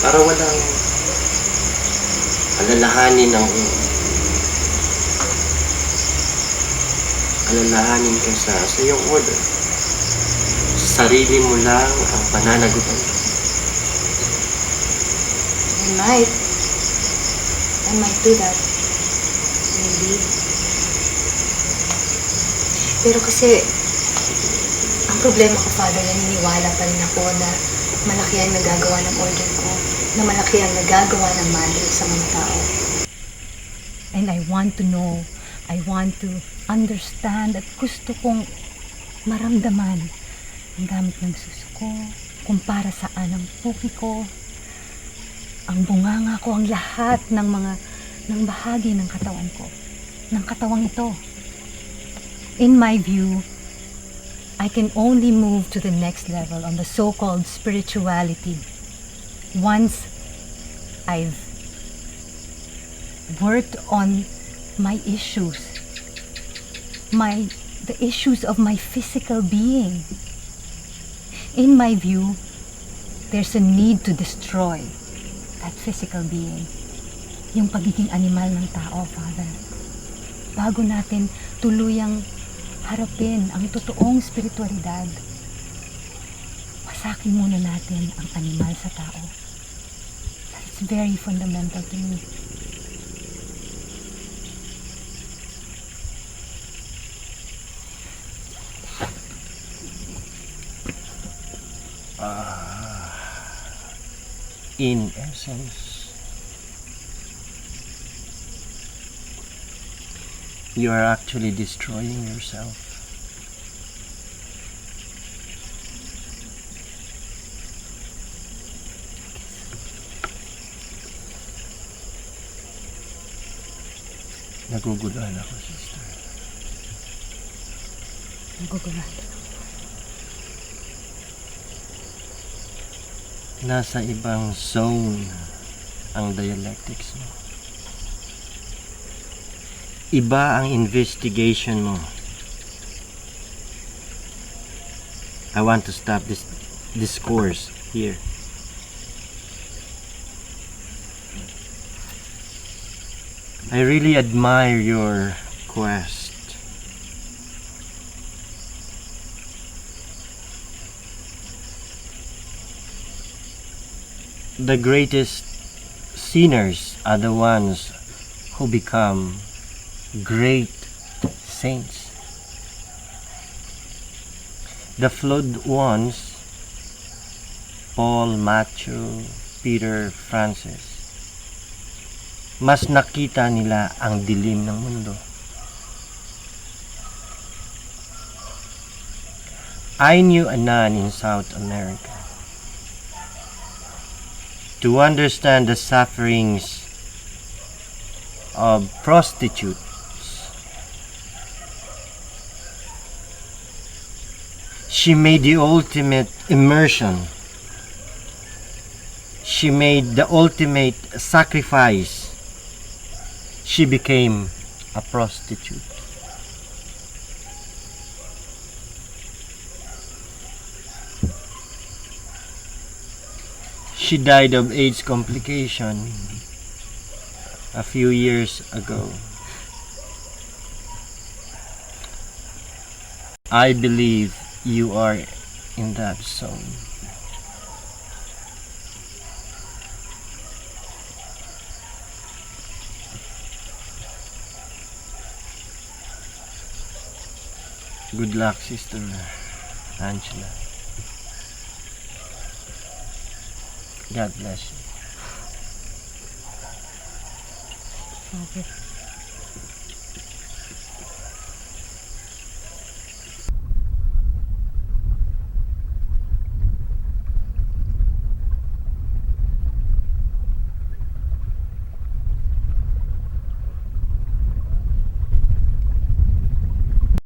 para walang alalahanin ka sa iyong order. Sarili mo lang ang pananagutan. I might do that. Maybe. Pero kasi, ang problema ko, Father, naniniwala pa rin ako na malaki ang nagagawa ng order ko, na malaki ang nagagawa ng Madre sa mga tao. And I want to know, I want to understand at gusto kong maramdaman ang gamit ng suso ko, kung para saan ang puki ko, ang bunganga ko, ang lahat ng bahagi ng katawan ko, ng katawang ito. In my view, I can only move to the next level on the so-called spirituality once I've worked on my issues, the issues of my physical being. In my view, there's a need to destroy that physical being, yung pagiging animal ng tao, Father, bago natin tuluyang harapin ang totoong spiritualidad. Wasakin muna natin ang animal sa tao. That's very fundamental to me. In essence, you are actually destroying yourself. Naguguluhan ako, sister. Naguguluhan. Nasa ibang zone ang dialectics mo. Iba ang investigation mo. I want to stop this discourse here. I really admire your quest. The greatest sinners are the ones who become great saints. The flawed ones, Paul, Matthew, Peter, Francis, mas nakita nila ang dilim ng mundo. I knew a nun in South America. To understand the sufferings of prostitutes, she made the ultimate immersion. She made the ultimate sacrifice. She became a prostitute. She died of AIDS complication a few years ago. I believe you are in that zone. Good luck, Sister Angela. God bless you. Okay.